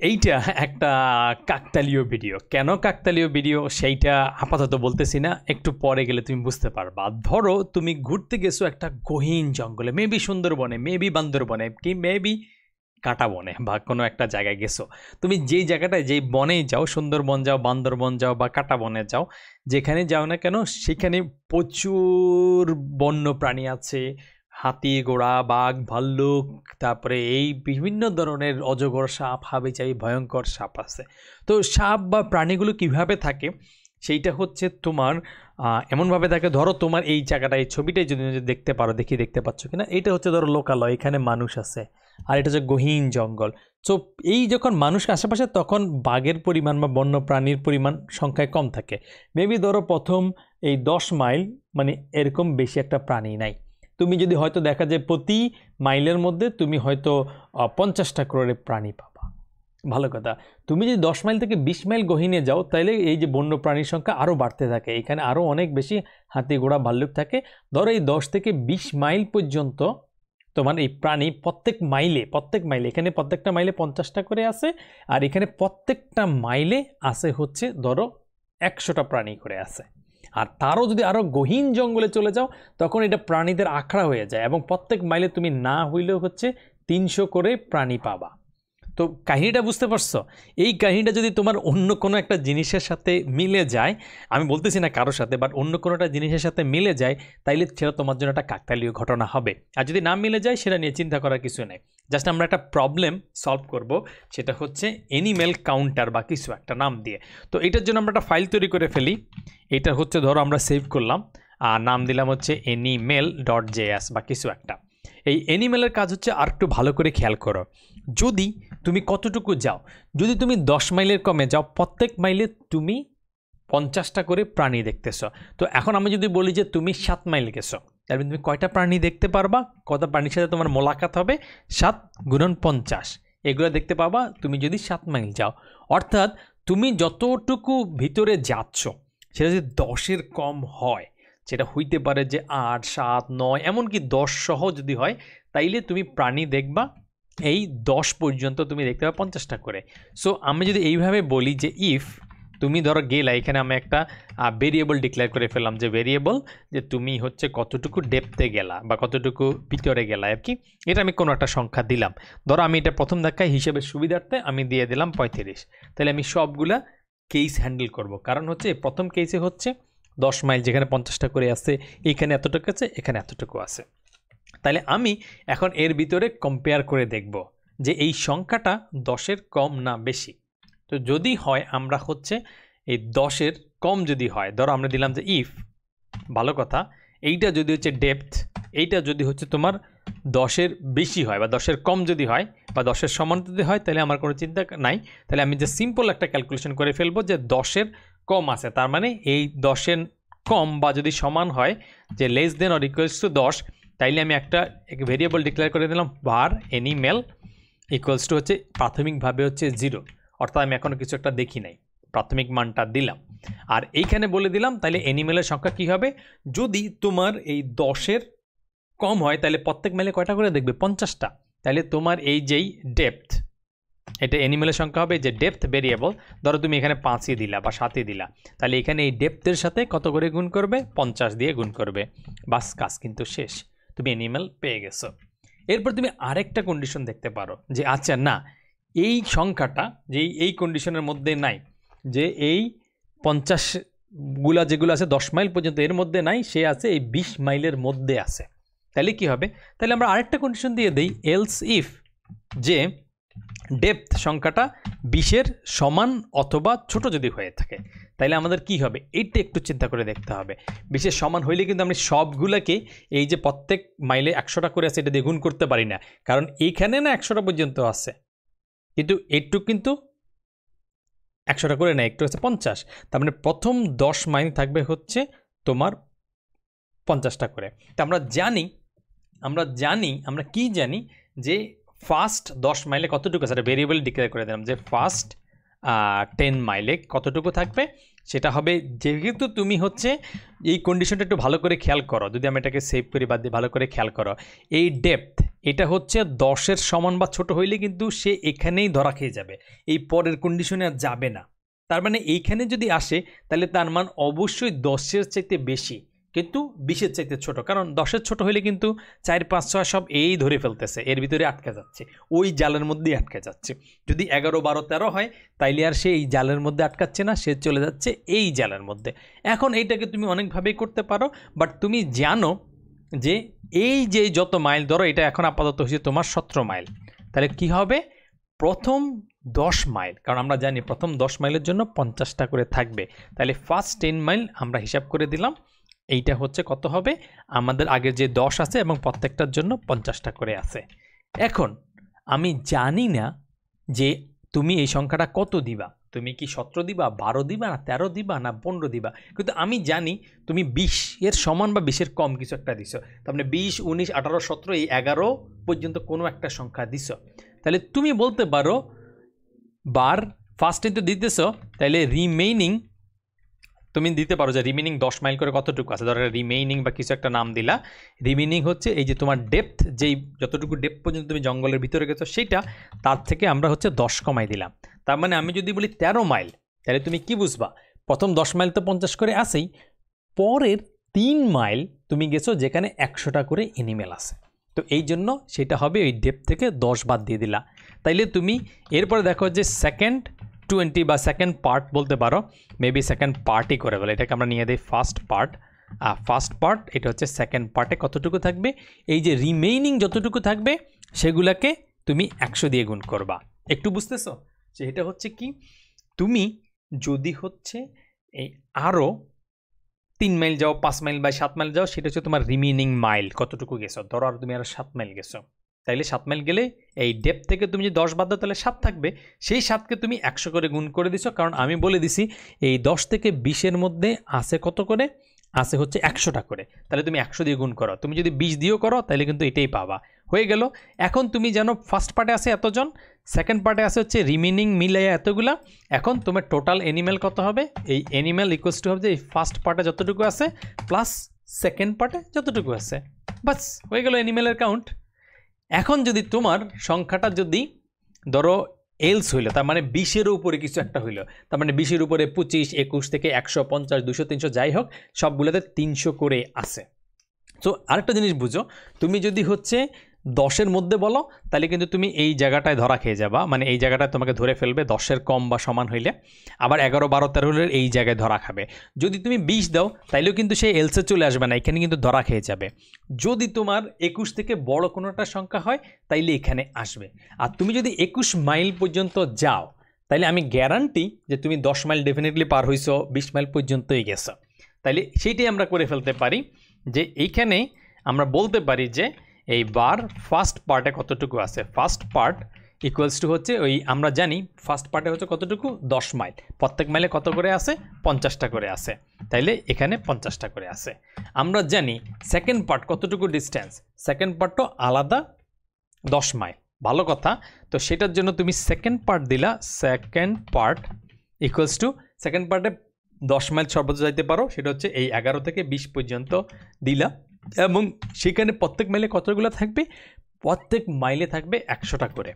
এইটা একটা কাকতালীয় ভিডিও। কেন কাকতালীয় ভিডিও সেইটা আপাতত বলতেছি না, একটু পরে গেলে তুমি বুঝতে পারবা। ধরো তুমি ঘুরতে গেছো একটা গহীন জঙ্গলে, মেবি সুন্দরবনে, মেবি বান্দরবনে, কি মেবি কাটা বনে, বা কোনো একটা জায়গায় গেছো। তুমি যেই জায়গাটায়, যেই বনেই যাও, সুন্দরবন যাও, বান্দরবন যাও বা কাটা বনে যাও, যেখানে যাও না কেন সেখানে প্রচুর বন্য প্রাণী আছে। হাতি, ঘোড়া, বাঘ, ভাল্লুক, তারপরে এই বিভিন্ন ধরনের অজগর সাপ, হাবিজাবি ভয়ঙ্কর সাপ আছে। তো সাপ বা প্রাণীগুলো কিভাবে থাকে সেইটা হচ্ছে তোমার এমনভাবে থাকে। ধরো তোমার এই জায়গাটা, এই ছবিটাই যদি দেখতে পারো, দেখতে পাচ্ছ কিনা, এইটা হচ্ছে ধরো লোকালয়, এখানে মানুষ আছে, আর এটা হচ্ছে গহীন জঙ্গল। সো এই যখন মানুষ আশেপাশে, তখন বাঘের পরিমাণ বা বন্য প্রাণীর পরিমাণ সংখ্যায় কম থাকে। মেবি ধরো প্রথম এই 10 মাইল মানে এরকম বেশি একটা প্রাণী নাই। তুমি যদি হয়তো দেখা যায় প্রতি মাইলের মধ্যে তুমি হয়তো 50টা করে প্রাণী পাবা, ভালো কথা। তুমি যদি 10 মাইল থেকে 20 মাইল গহীনে যাও, তাহলে এই যে বন্য প্রাণীর সংখ্যা আরও বাড়তে থাকে, এখানে আরও অনেক বেশি হাতি, ঘোড়া, ভাল্লুক থাকে। ধরো এই 10 থেকে 20 মাইল পর্যন্ত তোমার এই প্রাণী প্রত্যেক মাইলে এখানে প্রত্যেকটা মাইলে 50টা করে আছে, আর এখানে প্রত্যেকটা মাইলে আছে হচ্ছে ধরো 100টা প্রাণী করে আছে। আর তারও যদি আরও গহীন জঙ্গলে চলে যাও, তখন এটা প্রাণীদের আখড়া হয়ে যায়, এবং প্রত্যেক মাইলে তুমি না হইলেও হচ্ছে 300 করে প্রাণী পাবা। তো কাহিনীটা বুঝতে পারছো? এই কাহিনীটা যদি তোমার অন্য কোনো একটা জিনিসের সাথে মিলে যায়, আমি বলতেছি না কারোর সাথে, বাট অন্য কোনো একটা জিনিসের সাথে মিলে যায়, তাইলে সেটা তোমার জন্য একটা কাকতালীয় ঘটনা হবে। আর যদি না মিলে যায়, সেটা নিয়ে চিন্তা করার কিছু নেই। জাস্ট আমরা একটা প্রবলেম সলভ করব, সেটা হচ্ছে অ্যানিমেল কাউন্টার বা কিছু একটা নাম দিয়ে। তো এটার জন্য আমরা একটা ফাইল তৈরি করে ফেলি। এটা হচ্ছে ধরো আমরা সেভ করলাম, আর নাম দিলাম হচ্ছে animal.js বা কিছু একটা। এই অ্যানিমেলের কাজ হচ্ছে আর একটু ভালো করে খেয়াল করো। যদি তুমি কতটুকু যাও, যদি তুমি 10 মাইলের কমে যাও, প্রত্যেক মাইলে তুমি 50টা করে প্রাণী দেখতেছো। তো এখন আমি যদি বলি যে তুমি 7 মাইল গেছো, তাহলে তুমি কয়টা প্রাণী দেখতে পারবা? কত প্রাণীর সাথে তোমার মোলাকাত হবে? 7 × 50, এগুলো দেখতে পাবা তুমি যদি 7 মাইল যাও। অর্থাৎ তুমি যতটুকু ভিতরে যাচ্ছ, সেটা যদি 10-এর কম হয়, সেটা হইতে পারে যে 8, 7, 9, এমনকি 10 সহ যদি হয়, তাইলে তুমি প্রাণী দেখবা এই 10 পর্যন্ত তুমি দেখতে পাবে 50টা করে। সো আমি যদি এইভাবে বলি যে ইফ তুমি ধরো গেলা, এখানে আমি একটা ভেরিয়েবল ডিক্লেয়ার করে ফেললাম, যে ভেরিয়েবল যে তুমি হচ্ছে কতটুকু ডেপথে গেলা বা কতটুকু ভিতরে গেলা আর কি। এটা আমি কোনো একটা সংখ্যা দিলাম। ধরো আমি এটা প্রথম ধাক্কায় হিসেবের সুবিধার্থে আমি দিয়ে দিলাম 35। তাহলে আমি সবগুলা কেস হ্যান্ডেল করব, কারণ হচ্ছে প্রথম কেসে হচ্ছে 10 মাইল, যেখানে 50টা করে আছে, এইখানে এতটুকু আছে, এখানে এতটুকু আছে। তাহলে আমি এখন এর ভিতরে কম্পেয়ার করে দেখব যে এই সংখ্যাটা 10-এর কম না বেশি। তো যদি হয়, আমরা হচ্ছে এই 10-এর কম যদি হয়, ধরো আমরা দিলাম যে ইফ, ভালো কথা, এইটা যদি হচ্ছে ডেপথ, এইটা যদি হচ্ছে তোমার 10-এর বেশি হয় বা 10-এর কম যদি হয় বা 10-এর সমান যদি হয়, তাহলে আমার কোনো চিন্তা নাই। তাহলে আমি যে সিম্পল একটা ক্যালকুলেশন করে ফেলবো যে 10-এর কম আছে, তার মানে এই 10-এর কম বা যদি সমান হয়, যে less than or equals to 10, তাইলে আমি একটা ভেরিয়েবল ডিক্লেয়ার করে দিলাম var animal ইকুয়ালস টু হচ্ছে প্রাথমিকভাবে হচ্ছে 0, অর্থাৎ আমি এখনও কিছু একটা দেখি নাই, প্রাথমিক মানটা দিলাম। আর এইখানে বলে দিলাম তাহলে অ্যানিমেলের সংখ্যা কী হবে, যদি তোমার এই 10-এর কম হয়, তাহলে প্রত্যেক মাইলে কয়টা করে দেখবে? 50টা। তাহলে তোমার এই যেই ডেপথ, এটা অ্যানিমেলের সংখ্যা হবে, যে ডেপথ ভেরিয়েবল, ধরো তুমি এখানে 5ই দিলা বা 7ই দিলা, তাহলে এখানে এই ডেপথের সাথে কত করে গুণ করবে? 50 দিয়ে গুণ করবে। বাস, কাজ কিন্তু শেষ, তুমি অ্যানিমেল পেয়ে গেছো। এরপর তুমি আরেকটা কন্ডিশন দেখতে পারো, যে আচ্ছা না, এই সংখ্যাটা যে এই কন্ডিশনের মধ্যে নাই, যে এই 50গুলা যেগুলো আছে 10 মাইল পর্যন্ত, এর মধ্যে নাই, সে আছে এই 20 মাইলের মধ্যে আছে। তাহলে কি হবে? তাহলে আমরা আরেকটা কন্ডিশন দিয়ে দেই, এলস ইফ, যে ডেপথ সংখ্যাটা 20-এর সমান অথবা ছোট যদি হয়ে থাকে, তাইলে আমাদের কি হবে? এইটা একটু চিন্তা করে দেখতে হবে। 20-এর সমান হইলে কিন্তু আমরা সবগুলোকে, এই যে প্রত্যেক মাইলে 100টা করে আছে, এটা দিয়ে গুণ করতে পারি না, কারণ এইখানে না 100টা পর্যন্ত আছে, কিন্তু একটু কিন্তু 100টা করে না, একটু হচ্ছে 50। তার মানে প্রথম 10 মাইল থাকবে হচ্ছে তোমার 50টা করে। তা আমরা কি জানি যে ফার্স্ট 10 মাইলে কতটুকু আছে, ভেরিয়েবল ডিক্লেয়ার করে দিলাম যে ফার্স্ট 10 মাইলে কতটুকু থাকবে, সেটা হবে, যেহেতু তুমি হচ্ছে এই কন্ডিশনটা একটু ভালো করে খেয়াল করো, যদি আমি এটাকে সেভ করি বা ভালো করে খেয়াল করো, এই ডেপথ এটা হচ্ছে 10-এর সমান বা ছোট হইলে কিন্তু সে এখানেই ধরা খেয়ে যাবে, এই পরের কন্ডিশনে আর যাবে না। তার মানে এইখানে যদি আসে তাহলে তার মান অবশ্যই 10-এর চাইতে বেশি, কিন্তু 20-এর চাইতে ছোট, কারণ 10-এর ছোট হইলে কিন্তু 4, 5, 6 সব এই ধরে ফেলতেছে, এর ভিতরে আটকে যাচ্ছে, ওই জালের মধ্যেই আটকে যাচ্ছে। যদি 11, 12, 13 হয় তাইলে আর সে এই জালের মধ্যে আটকাচ্ছে না, সে চলে যাচ্ছে এই জালের মধ্যে। এখন এইটাকে তুমি অনেকভাবেই করতে পারো, বাট তুমি জানো যে এই যে যত মাইল, ধরো এটা এখন আপাতত হচ্ছে তোমার 17 মাইল, তাহলে কি হবে প্রথম 10 মাইল, কারণ আমরা জানি প্রথম 10 মাইলের জন্য 50টা করে থাকবে, তাহলে ফার্স্ট 10 মাইল আমরা হিসাব করে দিলাম, এইটা হচ্ছে কত হবে আমাদের আগের যে 10 আছে এবং প্রত্যেকটার জন্য 50টা করে আছে। এখন আমি জানি না যে তুমি এই সংখ্যাটা কত দিবা, তুমি কি 17 দিবা, 12 দিবা, না 13 দিবা, না 15 দিবা, কিন্তু আমি জানি তুমি 20-এর সমান বা 20-এর কম কিছু একটা দিছো, তার মানে 20, 19, 18, 17 এই 11 পর্যন্ত কোনো একটা সংখ্যা দিছো, তাহলে তুমি বলতে পারো বার ফার্স্টে তো দিতেছো, তাহলে রিমেইনিং তুমি দিতে পারো যে রিমেইনিং 10 মাইল করে কতটুকু আছে, ধরো রিমেইনিং বা কিছু একটা নাম দিলা। রিমেইনিং হচ্ছে এই যে তোমার ডেপথ, যেই যতটুকু ডেপথ পর্যন্ত তুমি জঙ্গলের ভিতরে গেছো সেইটা, তার থেকে আমরা হচ্ছে 10 কমাই দিলাম। তার মানে আমি যদি বলি 13 মাইল, তাহলে তুমি কি বুঝবা, প্রথম 10 মাইল তো 50 করে আসেই, পরের 3 মাইল তুমি গেছো যেখানে 100টা করে এনিমেল আছে, তো এই জন্য সেটা হবে ওই ডেপথ থেকে 10 বাদ দিয়ে দিলা। তাইলে তুমি এরপরে দেখো যে সেকেন্ড 20 বা সেকেন্ড পার্ট বলতে পারো, মেবি সেকেন্ড পার্টই করে বলে, এটাকে আমরা নিয়ে দিই ফার্স্ট পার্ট। ফার্স্ট পার্ট এটা হচ্ছে সেকেন্ড পার্টে কতটুকু থাকবে, এই যে রিমেইনিং যতটুকু থাকবে সেগুলাকে তুমি 100 দিয়ে গুণ করবা। একটু বুঝতেছো যে এটা হচ্ছে কি, তুমি যদি হচ্ছে এই আরও 3 মাইল যাও, 5 মাইল বা 7 মাইল যাও, সেটা হচ্ছে তোমার রিমেইনিং মাইল কতটুকু গেছো, ধরো আর তুমি আরও 7 মাইল গেছো, তাইলে 7 মাইল গেলে এই ডেপথ থেকে তুমি যদি 10 বাদ দাও তাহলে 7 থাকবে, সেই 7কে তুমি 100 করে গুণ করে দিছো, কারণ আমি বলে দিছি এই 10 থেকে 20-এর মধ্যে আছে কত করে, আছে হচ্ছে 100টা করে, তাহলে তুমি 100 দিয়ে গুণ করো, তুমি যদি 20 দিয়েও করো তাহলে কিন্তু এটাই পাবা, হয়ে গেল। এখন তুমি জানো ফার্স্ট পার্টে আছে এতজন, সেকেন্ড পার্টে আছে হচ্ছে রিমেইনিং মিলাইয়া এতগুলা, এখন তোমার টোটাল এনিম্যাল কত হবে, এই এনিম্যাল ইকুয়ালস টু হবে যে এই ফার্স্ট পার্টে যতটুকু আছে প্লাস সেকেন্ড পার্টে যতটুকু আছে, বাস হয়ে গেল এনিম্যালের কাউন্ট। এখন যদি তোমার সংখ্যাটা যদি ধরো এলস হইলো, তার মানে 20-এর উপরে কিছু একটা হইলো, তার মানে 20-এর উপরে 25, 21 থেকে 100, 50, 200, 300 যাই হোক সবগুলোতে 300 করে আছে। তো আরেকটা জিনিস বুঝো, তুমি যদি হচ্ছে 10-এর মধ্যে বলো তাহলে কিন্তু তুমি এই জায়গাটায় ধরা খেয়ে যাবা, মানে এই জায়গাটায় তোমাকে ধরে ফেলবে 10-এর কম বা সমান হইলে, আবার 11, 12, 13 হলে এই জায়গায় ধরা খাবে। যদি তুমি 20 দাও তাইলেও কিন্তু সেই এলসে চলে আসবে না, এখানে কিন্তু ধরা খেয়ে যাবে। যদি তোমার 21 থেকে বড় কোনো একটা সংখ্যা হয় তাইলে এখানে আসবে। আর তুমি যদি 21 মাইল পর্যন্ত যাও তাইলে আমি গ্যারান্টি যে তুমি 10 মাইল ডেফিনেটলি পার হইছো, 20 মাইল পর্যন্তই গেছো। তাইলে সেইটাই আমরা করে ফেলতে পারি যে এইখানে আমরা বলতে পারি যে এইবার ফার্স্ট পার্টে কতটুকু আছে, ফার্স্ট পার্ট ইকুয়ালস টু হচ্ছে ওই আমরা জানি ফার্স্ট পার্টে হচ্ছে কতটুকু 10 মাইল, প্রত্যেক মাইলে কত করে আছে 50টা করে আছে, তাইলে এখানে 50টা করে আছে। আমরা জানি সেকেন্ড পার্ট কতটুকু ডিস্টেন্স, সেকেন্ড পার্টও আলাদা 10 মাইল, ভালো কথা। তো সেটার জন্য তুমি সেকেন্ড পার্ট দিলা, second part equals to second পার্টে 10 মাইল সর্বোচ্চ যাইতে পারো, সেটা হচ্ছে এই 11 থেকে 20 পর্যন্ত দিলা, এবং সেখানে প্রত্যেক মাইলে কতগুলো থাকবে, প্রত্যেক মাইলে থাকবে 100টা করে।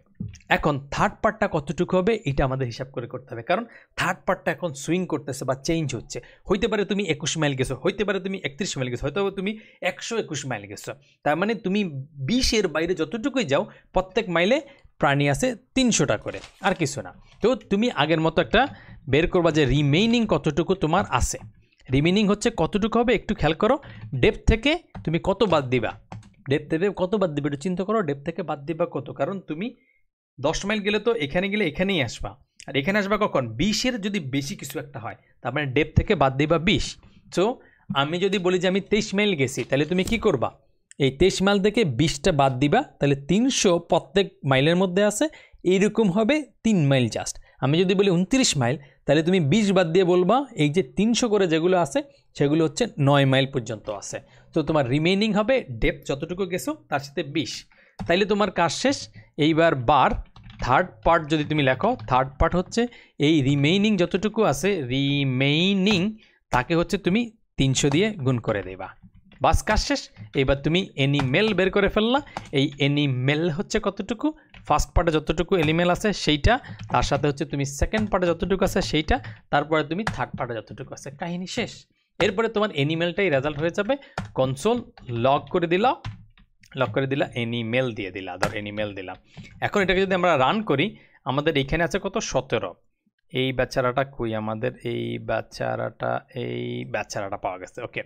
এখন থার্ড পার্টটা কতটুকু হবে এটা আমাদের হিসাব করে করতে হবে, কারণ থার্ড পার্টটা এখন সুইং করতেছে বা চেঞ্জ হচ্ছে, হইতে পারে তুমি 21 মাইল গেছো, হইতে পারে তুমি 31 মাইল গেছো, হয়তো তুমি 121 মাইল গেছো, তার মানে তুমি 20-এর বাইরে যতটুকুই যাও প্রত্যেক মাইলে প্রাণী আছে 300টা করে, আর কিছু না। তো তুমি আগের মতো একটা বের করবা যে রিমেইনিং কতটুকু তোমার আছে, রিমেইনিং হচ্ছে কতটুকু হবে একটু খেয়াল করো, ডেপথ থেকে তুমি কত বাদ দিবা, ডেপথ থেকে কত বাদ দিবে একটু চিন্তা করো, ডেপথ থেকে বাদ দিবা কত, কারণ তুমি 10 মাইল গেলে তো এখানে গেলে এখানেই আসবা, আর এখানে আসবা কখন 20-এর যদি বেশি কিছু একটা হয়, তার মানে ডেপথ থেকে বাদ দিবা 20। সো আমি যদি বলি যে আমি 23 মাইল গেছি, তাহলে তুমি কি করবা, এই 23 মাইল থেকে 20টা বাদ দিবা, তাহলে 300 প্রত্যেক মাইলের মধ্যে আছে, এইরকম হবে 3 মাইল জাস্ট। আমি যদি বলি 29 মাইল, তাহলে তুমি 20 বাদ দিয়ে বলবা এই যে 300 করে যেগুলো আছে সেগুলো হচ্ছে 9 মাইল পর্যন্ত আছে। তো তোমার রিমেইনিং হবে ডেপথ যতটুকু গেছো তার সাথে 20, তাইলে তোমার কাজ শেষ। এইবার বার থার্ড পার্ট যদি তুমি লেখো, থার্ড পার্ট হচ্ছে এই রিমেইনিং যতটুকু আছে, রিমেইনিং তাকে হচ্ছে তুমি 300 দিয়ে গুণ করে দেবা। বাস কাজ শেষ। এইবার তুমি এনিমেল বের করে ফেললা। এই এনিমেল হচ্ছে কতটুকু, ফার্স্ট পার্টে যতটুকু এনিমেল আছে সেইটা, তার সাথে হচ্ছে তুমি সেকেন্ড পার্টে যতটুকু আছে সেইটা, তারপরে তুমি থার্ড পার্টে যতটুকু আছে, কাহিনী শেষ। এরপরে তোমার এনিমেলটাই রেজাল্ট হয়ে যাবে। কনসোল লগ করে দিলা এনিমেল দিয়ে দিলা, ধর এনিমেল দিলাম। এখন এটাকে যদি আমরা রান করি, আমাদের এইখানে আছে কত 17। এই বেচারাটা কই, আমাদের এই বেচারাটা পাওয়া গেছে। ওকে,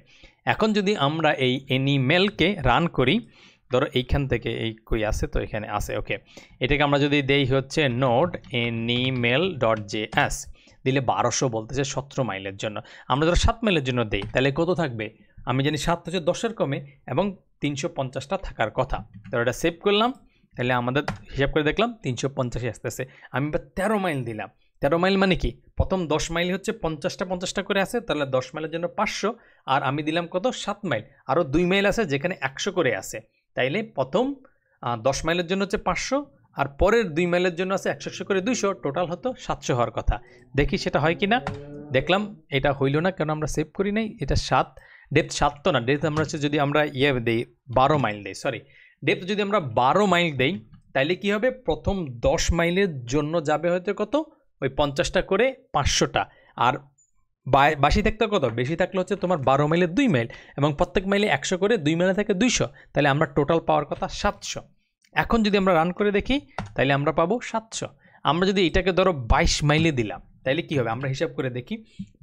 এখন যদি আমরা এই এনিমেলকে রান করি, ধরো এইখান থেকে এই কই আছে, তো এখানে আছে। ওকে, এটাকে আমরা যদি দেই হচ্ছে নোড animal.js দিলে 1200 বলতেছে 17 মাইলের জন্য। আমরা ধরো 7 মাইলের জন্য দেই, তাহলে কত থাকবে? আমি জানি 7 হচ্ছে 10-এর কমে এবং 350টা থাকার কথা। তো এটা সেভ করলাম, তাহলে আমাদের হিসাব করে দেখলাম 350 আসতেছে। আমি এবার 13 মাইল দিলাম। 13 মাইল মানে কি, প্রথম 10 মাইল হচ্ছে 50টা করে আছে, তাহলে 10 মাইলের জন্য 500, আর আমি দিলাম কত 7 মাইল, আরও 2 মাইল আছে যেখানে 100 করে আছে, তাইলে প্রথম 10 মাইলের জন্য হচ্ছে 500, আর পরের 2 মাইলের জন্য আছে 100 করে 200, টোটাল হতো 700 হওয়ার কথা। দেখি সেটা হয় কি না। দেখলাম এটা হইল না, কেন আমরা সেভ করি নাই। এটা 7, ডেপথ 7 তো না, ডেপথ আমরা হচ্ছে যদি আমরা দিই 12 মাইল দিই, সরি ডেপথ যদি আমরা 12 মাইল দেই, তাইলে কি হবে, প্রথম 10 মাইলের জন্য যাবে হয়তো কত, ওই 50টা করে 500টা, আর বাসি থাকতে কত, বেশি থাকলে হচ্ছে তোমার 12 মাইলে 2 মাইল, এবং প্রত্যেক মাইলে 100 করে, 2 মাইলে থাকে 200, তাহলে আমরা টোটাল পাওয়ার কথা 700। এখন যদি আমরা রান করে দেখি, তাহলে আমরা পাবো 700। আমরা যদি এটাকে ধরো 22 মাইলে দিলাম, তাহলে কি হবে, আমরা হিসাব করে দেখি।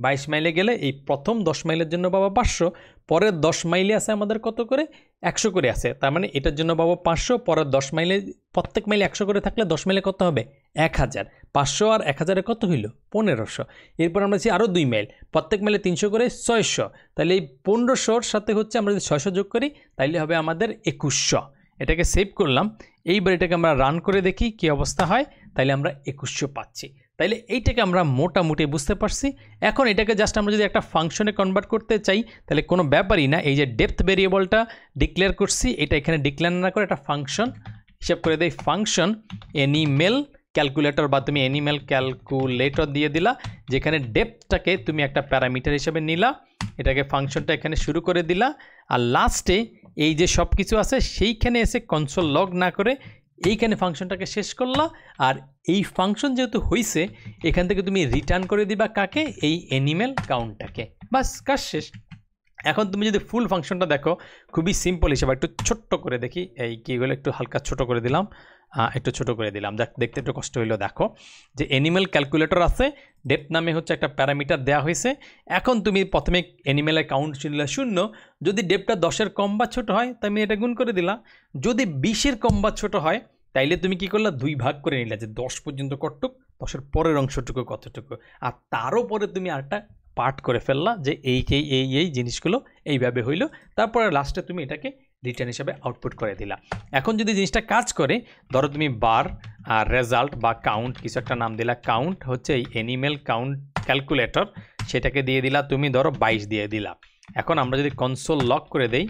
22 মাইলে গেলে এই প্রথম 10 মাইলের জন্য পাবো 500, পরের 10 মাইলে আছে আমাদের কত করে, 100 করে আছে, তার মানে এটার জন্য পাবো 500, পরের 10 মাইলে, প্রত্যেক মাইলে 100 করে থাকলে 10 মাইলে কত হবে, 1000। 500 আর 1000 কত হইল, 1500। এরপর আমরা আছি আরও 2 মাইল, প্রত্যেক মাইলে 300 করে 600, তাহলে এই 1500-র সাথে হচ্ছে আমরা যদি 600 যোগ করি, তাইলে হবে আমাদের 2100। এটাকে সেভ করলাম। এইবার এটাকে আমরা রান করে দেখি কি অবস্থা হয়, তাইলে আমরা 2100 পাচ্ছি। তাইলে এইটাকে আমরা মোটামুটি বুঝতে পারছি। এখন এটাকে জাস্ট আমরা যদি একটা ফাংশনে কনভার্ট করতে চাই, তাহলে কোনো ব্যাপারই না। এই যে ডেপথ ভেরিয়েবলটা ডিক্লেয়ার করছি, এটা এখানে ডিক্লেয়ার না করে একটা ফাংশন হিসাব করে দেয়, ফাংশন এনিমেল ক্যালকুলেটর, বা তুমি এনিমেল ক্যালকুলেটর দিয়ে দিলা, যেখানে ডেপথটাকে তুমি একটা প্যারামিটার হিসেবে নিলা, এটাকে ফাংশনটা এখানে শুরু করে দিলা, আর লাস্টে এই যে সব কিছু আছে সেইখানে এসে কনসোল লগ না করে এইখানে ফাংশনটাকে শেষ করলা। আর এই ফাংশন যেহেতু হয়েছে, এখান থেকে তুমি রিটার্ন করে দিবা কাকে, এই অ্যানিমেল কাউন্টটাকে, বাস কাজ শেষ। এখন তুমি যদি ফুল ফাংশনটা দেখো, খুবই সিম্পল হিসেবে একটু ছোট্ট করে দেখি, এই কীগুলো একটু হালকা ছোট করে দিলাম, দেখতে একটু কষ্ট হইলো। দেখো যে অ্যানিমেল ক্যালকুলেটর আছে, ডেপথ নামে হচ্ছে একটা প্যারামিটার দেওয়া হয়েছে। এখন তুমি প্রথমে অ্যানিমেলের কাউন্ট ছিল 0, যদি ডেপথটা 10-এর কম বা ছোটো হয় তুমি এটা গুণ করে দিলা, যদি 20-এর কম বা ছোটো হয় তাইলে তুমি কি করলা, 2 ভাগ করে নিলা, যে 10 পর্যন্ত কতটুক, 10-এর পরের অংশটুকু কতটুকু, আর তারও পরে তুমি আরেকটা পার্ট করে ফেললা যে এই জিনিসগুলো এইভাবে হইলো, তারপরে লাস্টে তুমি এটাকে রিটার্ন হিসাবে আউটপুট করে দিলা। এখন যদি জিনিসটা কাজ করে, ধরো তুমি বার আর রেজাল্ট বা কাউন্ট কিছু একটা নাম দিলা, কাউন্ট হচ্ছে এই অ্যানিমেল কাউন্ট ক্যালকুলেটর, সেটাকে দিয়ে দিলা তুমি ধরো 22 দিয়ে দিলা। এখন আমরা যদি কনসোল লগ করে দেই,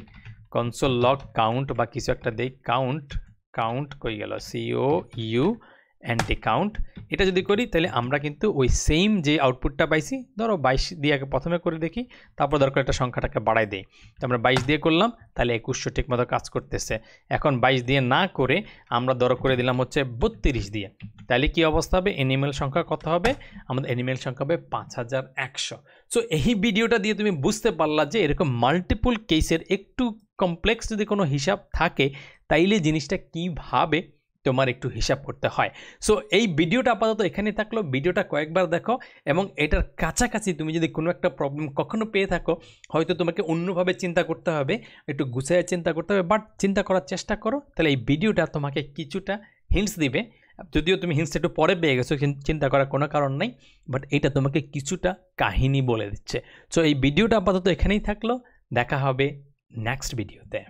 কনসোল লগ কাউন্ট বা কিছু একটা দেই, কাউন্ট কই গেল, COU অ্যান্টি কাউন্ট, এটা যদি করি তাহলে আমরা কিন্তু ওই সেম যে আউটপুটটা পাইছি, ধরো 22 দিয়ে আগে প্রথমে করে দেখি, তারপর দরকার একটা সংখ্যাটাকে বাড়াই দিই, তো আমরা 22 দিয়ে করলাম, তাহলে 2100 ঠিক মতো কাজ করতেছে। এখন 22 দিয়ে না করে আমরা ধরো করে দিলাম হচ্ছে 32 দিয়ে, তাহলে কি অবস্থা হবে, অ্যানিমেল সংখ্যা কত হবে, আমাদের অ্যানিমেল সংখ্যা হবে 5100। সো এই ভিডিওটা দিয়ে তুমি বুঝতে পারলা যে এরকম মাল্টিপল কেসের একটু কমপ্লেক্স যদি কোনো হিসাব থাকে, তাইলে জিনিসটা কীভাবে তোমার একটু হিসাব করতে হয়। সো এই ভিডিওটা আপাতত এখানে থাকলো, ভিডিওটা কয়েকবার দেখো, এবং এটার কাছাকাছি তুমি যদি কোনো একটা প্রবলেম কখনো পেয়ে থাকো, হয়তো তোমাকে অন্যভাবে চিন্তা করতে হবে, একটু গুছিয়ে চিন্তা করতে হবে, বাট চিন্তা করার চেষ্টা করো, তাহলে এই ভিডিওটা তোমাকে কিছুটা হিন্টস দিবে। যদিও তুমি হিন্টস একটু পরে পেয়ে গেছো, চিন্তা করার কোনো কারণ নাই, বাট এটা তোমাকে কিছুটা কাহিনী বলে দিচ্ছে। সো এই ভিডিওটা আপাতত এখানেই থাকলো, দেখা হবে নেক্সট ভিডিওতে।